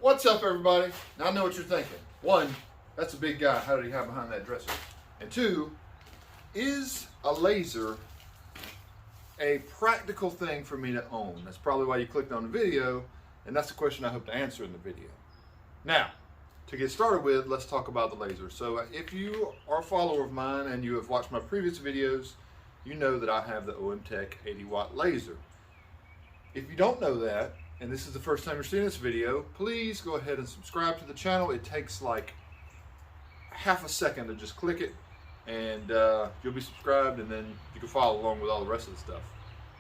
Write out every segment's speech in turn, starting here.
What's up, everybody? Now I know what you're thinking. One, that's a big guy. How did he hide behind that dresser? And two, is a laser a practical thing for me to own? That's probably why you clicked on the video, and that's the question I hope to answer in the video. Now, to get started with, let's talk about the laser. So if you are a follower of mine and you have watched my previous videos, you know that I have the OMTech 80-watt laser. If you don't know that, and this is the first time you're seeing this video, please go ahead and subscribe to the channel. It takes like half a second to just click it, and you'll be subscribed, and then you can follow along with all the rest of the stuff.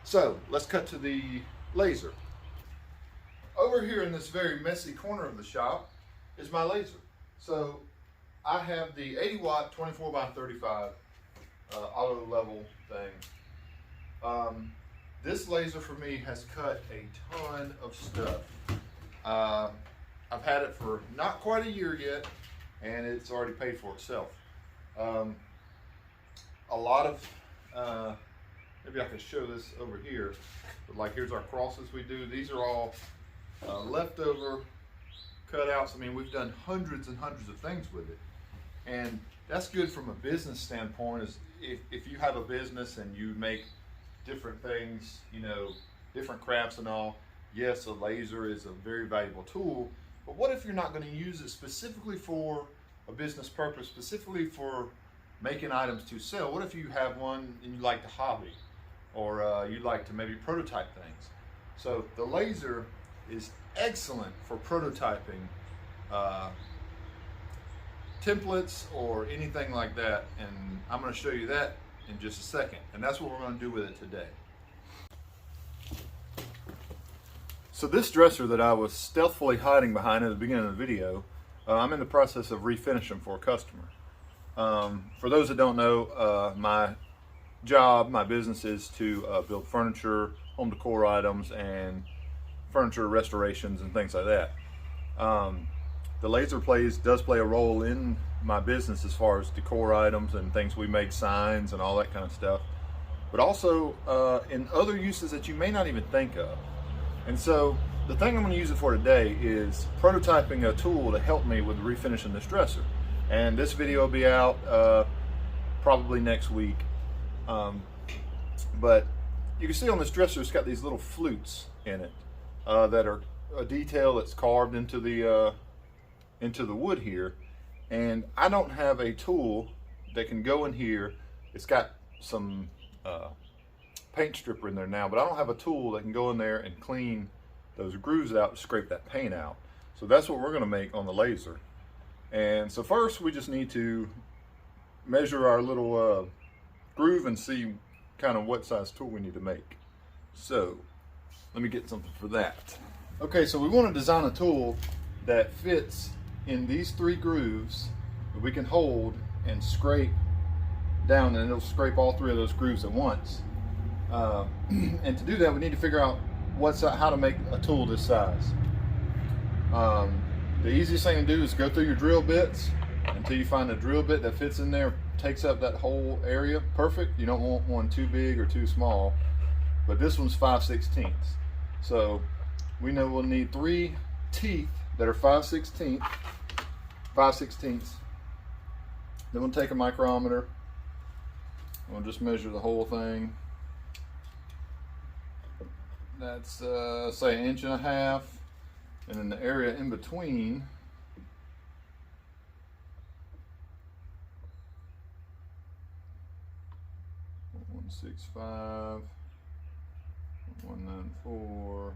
So let's cut to the laser. Over here in this very messy corner of the shop is my laser. So I have the 80-watt 24x35 auto level thing. This laser for me has cut a ton of stuff. I've had it for not quite a year yet, and it's already paid for itself. A lot of, maybe I can show this over here, but like here's our crosses we do. These are all leftover cutouts. I mean, we've done hundreds and hundreds of things with it. And that's good from a business standpoint, is if you have a business and you make different things, you know, different crafts and all, yes, a laser is a very valuable tool, but what if you're not going to use it specifically for a business purpose, specifically for making items to sell? What if you have one and you like to hobby, or you like to maybe prototype things? So the laser is excellent for prototyping templates or anything like that, and I'm going to show you that in just a second, and that's what we're going to do with it today. So this dresser that I was stealthily hiding behind at the beginning of the video, I'm in the process of refinishing for a customer. For those that don't know, my job, my business is to build furniture, home decor items, and furniture restorations and things like that. The laser does play a role in my business as far as decor items and things we make, signs and all that kind of stuff, but also in other uses that you may not even think of. And so the thing I'm going to use it for today is prototyping a tool to help me with refinishing this dresser. And this video will be out probably next week. But you can see on this dresser it's got these little flutes in it that are a detail that's carved into the wood here. And I don't have a tool that can go in here. It's got some paint stripper in there now, but I don't have a tool that can go in there and clean those grooves out to scrape that paint out. So that's what we're going to make on the laser. And so first we just need to measure our little groove and see kind of what size tool we need to make. So let me get something for that. Okay, so we want to design a tool that fits in these three grooves that we can hold and scrape down, and it'll scrape all three of those grooves at once. And to do that, we need to figure out how to make a tool this size. The easiest thing to do is go through your drill bits until you find a drill bit that fits in there, takes up that whole area. Perfect. You don't want one too big or too small, but this one's 5/16. So we know we'll need 3 teeth that are 5/16. Then we'll take a micrometer. We'll just measure the whole thing. That's say 1.5 inches, and then the area in between, .165, .194,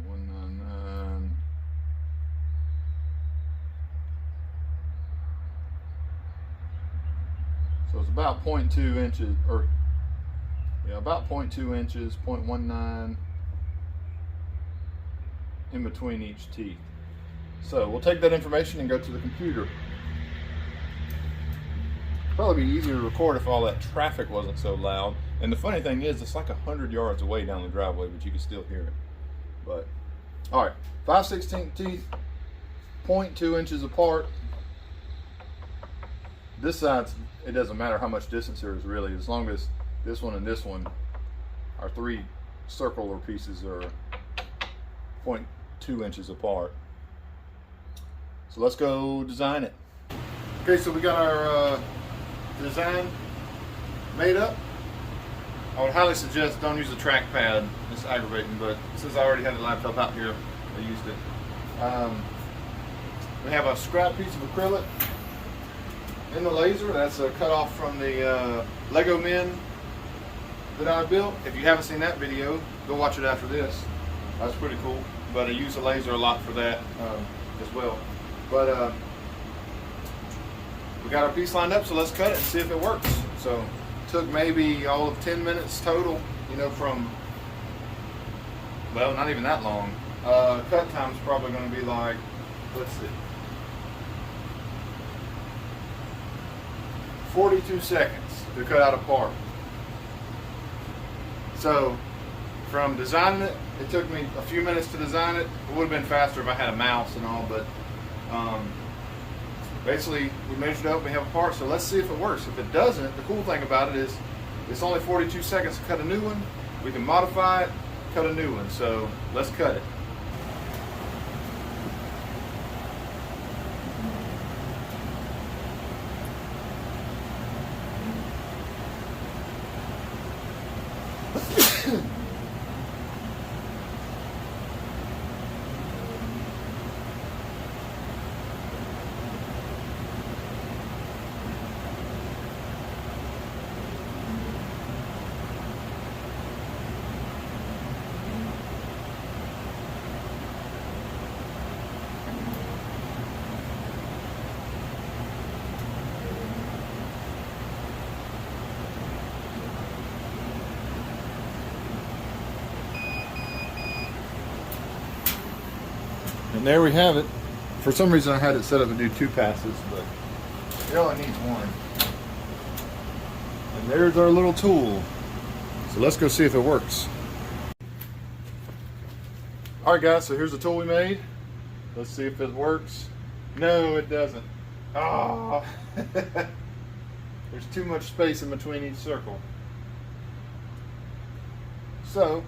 .199. So it's about 0.2 inches, or yeah, about 0.2 inches, 0.19 in between each teeth. So we'll take that information and go to the computer. Probably be easier to record if all that traffic wasn't so loud. And the funny thing is, it's like 100 yards away down the driveway, but you can still hear it. But all right, 5/16 teeth, 0.2 inches apart. This side, it doesn't matter how much distance there is really, as long as this one and this one, our 3 circular pieces, are 0.2 2 inches apart. So let's go design it. Okay, so we got our design made up. I would highly suggest don't use a trackpad. It's aggravating, but since I already had the laptop out here, I used it. We have a scrap piece of acrylic in the laser. That's a cut off from the Lego Men that I built. If you haven't seen that video, go watch it after this. That's pretty cool. But I use the laser a lot for that as well. But we got our piece lined up, so let's cut it and see if it works. So it took maybe all of 10 minutes total, you know, from, well, not even that long. Cut time's probably going to be like, let's see, 42 seconds to cut out a part. So from designing it, it took me a few minutes to design it. It would have been faster if I had a mouse and all, but basically we measured up, we have a part, so let's see if it works. If it doesn't, the cool thing about it is it's only 42 seconds to cut a new one. We can modify it, cut a new one. So let's cut it. And there we have it. For some reason I had it set up to do 2 passes, but it only needs 1. And there's our little tool. So let's go see if it works. Alright guys, so here's the tool we made. Let's see if it works. No, it doesn't. Ah, there's too much space in between each circle. So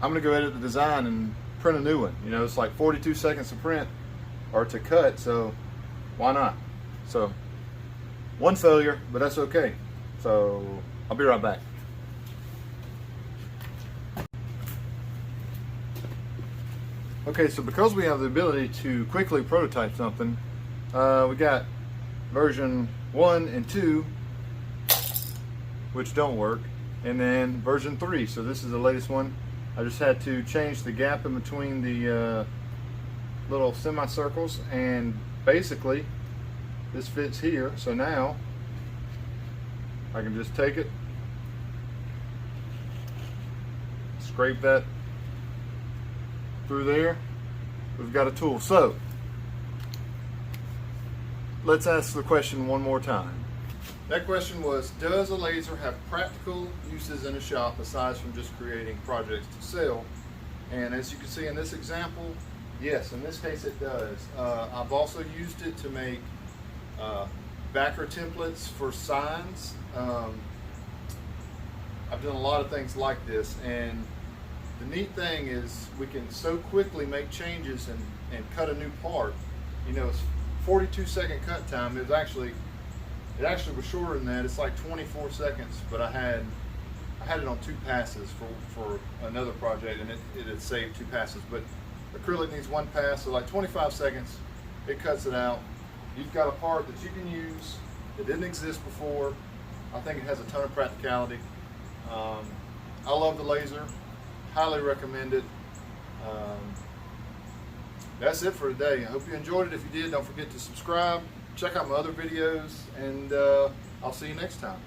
I'm gonna go edit the design and print a new one. You know, it's like 42 seconds to print or to cut, so why not? So 1 failure, but that's okay. So I'll be right back. Okay, so because we have the ability to quickly prototype something, we got version 1 and 2, which don't work, and then version 3. So this is the latest one. I just had to change the gap in between the little semicircles, and basically this fits here. So now I can just take it, scrape that through there. We've got a tool. So let's ask the question one more time. That question was, does a laser have practical uses in a shop aside from just creating projects to sell? And as you can see in this example, yes, in this case it does. I've also used it to make backer templates for signs. I've done a lot of things like this, and the neat thing is we can so quickly make changes and cut a new part. You know, it's 42-second cut time. It actually was shorter than that. It's like 24 seconds, but I had it on 2 passes for another project, and it had saved 2 passes. But acrylic needs 1 pass, so like 25 seconds, it cuts it out. You've got a part that you can use that didn't exist before. I think it has a ton of practicality. I love the laser, highly recommend it. That's it for today. I hope you enjoyed it. If you did, don't forget to subscribe. Check out my other videos, and I'll see you next time.